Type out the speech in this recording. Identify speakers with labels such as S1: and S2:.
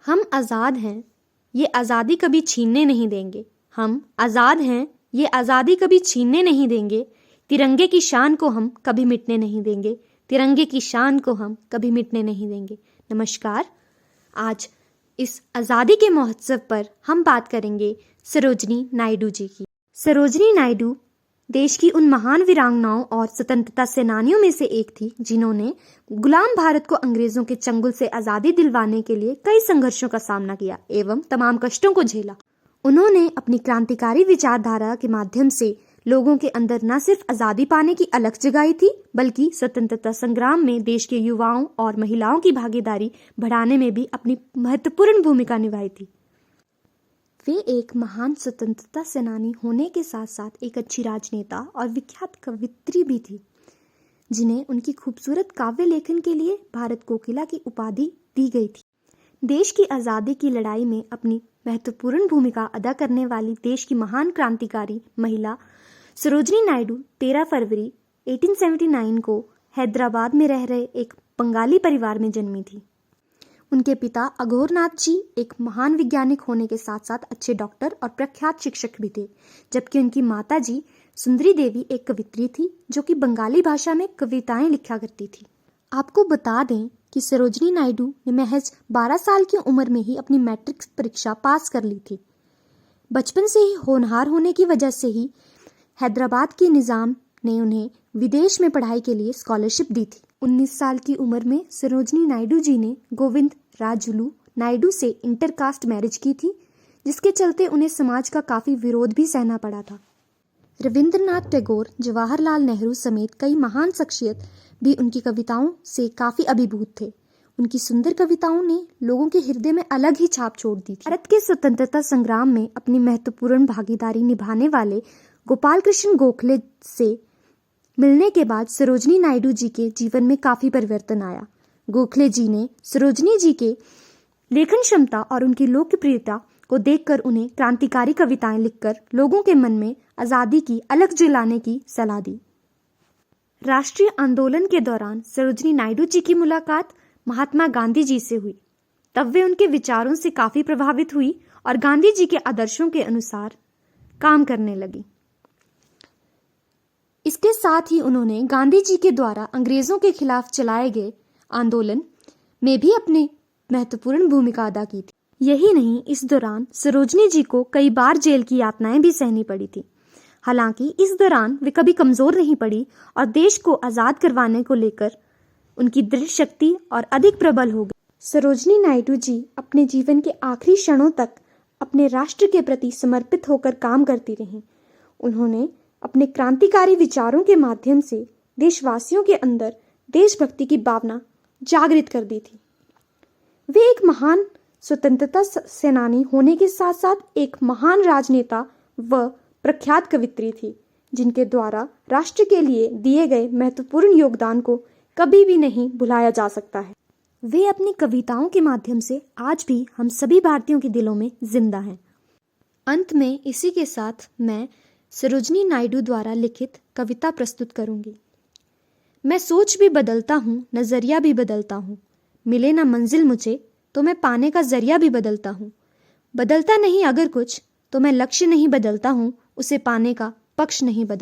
S1: हम आज़ाद हैं, ये आज़ादी कभी छीनने नहीं देंगे। हम आज़ाद हैं, ये आज़ादी कभी छीनने नहीं देंगे। तिरंगे की शान को हम कभी मिटने नहीं देंगे। तिरंगे की शान को हम कभी मिटने नहीं देंगे। नमस्कार, आज इस आज़ादी के महोत्सव पर हम बात करेंगे सरोजिनी नायडू जी की। सरोजिनी नायडू देश की उन महान वीरांगनाओं और स्वतंत्रता सेनानियों में से एक थी जिन्होंने गुलाम भारत को अंग्रेजों के चंगुल से आज़ादी दिलवाने के लिए कई संघर्षों का सामना किया एवं तमाम कष्टों को झेला। उन्होंने अपनी क्रांतिकारी विचारधारा के माध्यम से लोगों के अंदर न सिर्फ आज़ादी पाने की अलख जगाई थी, बल्कि स्वतंत्रता संग्राम में देश के युवाओं और महिलाओं की भागीदारी बढ़ाने में भी अपनी महत्वपूर्ण भूमिका निभाई थी। वे एक महान स्वतंत्रता सेनानी होने के साथ साथ एक अच्छी राजनेता और विख्यात कवयित्री भी थी, जिन्हें उनकी खूबसूरत काव्य लेखन के लिए भारत कोकिला की उपाधि दी गई थी। देश की आज़ादी की लड़ाई में अपनी महत्वपूर्ण भूमिका अदा करने वाली देश की महान क्रांतिकारी महिला सरोजिनी नायडू 13 फरवरी 1879 को हैदराबाद में रह रहे एक बंगाली परिवार में जन्मी थी। उनके पिता अघोरनाथ जी एक महान वैज्ञानिक होने के साथ साथ अच्छे डॉक्टर और प्रख्यात शिक्षक भी थे, जबकि उनकी माता जी सुंदरी देवी एक कवित्री थी जो कि बंगाली भाषा में कविताएं लिखा करती थी। आपको बता दें कि सरोजिनी नायडू ने महज 12 साल की उम्र में ही अपनी मैट्रिक परीक्षा पास कर ली थी। बचपन से ही होनहार होने की वजह से ही हैदराबाद के निज़ाम ने उन्हें विदेश में पढ़ाई के लिए स्कॉलरशिप दी थी। 19 साल की उम्र में सरोजिनी नायडू जी ने गोविंद राजुलू नायडू से इंटरकास्ट मैरिज की थी, जिसके चलते उन्हें समाज का काफ़ी विरोध भी सहना पड़ा था। रविंद्रनाथ टैगोर, जवाहरलाल नेहरू समेत कई महान शख्सियत भी उनकी कविताओं से काफ़ी अभिभूत थे। उनकी सुंदर कविताओं ने लोगों के हृदय में अलग ही छाप छोड़ दी थी। भारत के स्वतंत्रता संग्राम में अपनी महत्वपूर्ण भागीदारी निभाने वाले गोपाल कृष्ण गोखले से मिलने के बाद सरोजिनी नायडू जी के जीवन में काफ़ी परिवर्तन आया। गोखले जी ने सरोजिनी जी के लेखन क्षमता और उनकी लोकप्रियता को देखकर उन्हें क्रांतिकारी कविताएं लिखकर लोगों के मन में आज़ादी की अलख जलाने की सलाह दी। राष्ट्रीय आंदोलन के दौरान सरोजिनी नायडू जी की मुलाकात महात्मा गांधी जी से हुई। तब वे उनके विचारों से काफ़ी प्रभावित हुई और गांधी जी के आदर्शों के अनुसार काम करने लगी। इसके साथ ही उन्होंने गांधी जी के द्वारा अंग्रेजों के खिलाफ चलाए गए आंदोलन में भी अपनी महत्वपूर्ण भूमिका अदा की थी। यही नहीं, इस दौरान सरोजिनी जी को कई बार जेल की यातनाएं भी सहनी पड़ी थी। हालांकि इस दौरान वे कभी कमजोर नहीं पड़ी और देश को आज़ाद करवाने को लेकर उनकी दृढ़ शक्ति और अधिक प्रबल हो गई। सरोजिनी नायडू जी अपने जीवन के आखिरी क्षणों तक अपने राष्ट्र के प्रति समर्पित होकर काम करती रहीं। उन्होंने अपने क्रांतिकारी विचारों के माध्यम से देशवासियों के अंदर देशभक्ति की भावना जागृत कर दी थी। वे एक महान स्वतंत्रता सेनानी होने के साथ साथ एक महान राजनेता व प्रख्यात कवित्री थी, जिनके द्वारा राष्ट्र के लिए दिए गए महत्वपूर्ण योगदान को कभी भी नहीं भुलाया जा सकता है। वे अपनी कविताओं के माध्यम से आज भी हम सभी भारतीयों के दिलों में जिंदा हैं। अंत में इसी के साथ मैं सरोजिनी नायडू द्वारा लिखित कविता प्रस्तुत करूंगी। मैं सोच भी बदलता हूँ, नज़रिया भी बदलता हूँ। मिले ना मंजिल मुझे तो मैं पाने का जरिया भी बदलता हूँ। बदलता नहीं अगर कुछ तो मैं लक्ष्य नहीं बदलता हूँ, उसे पाने का पक्ष नहीं बदल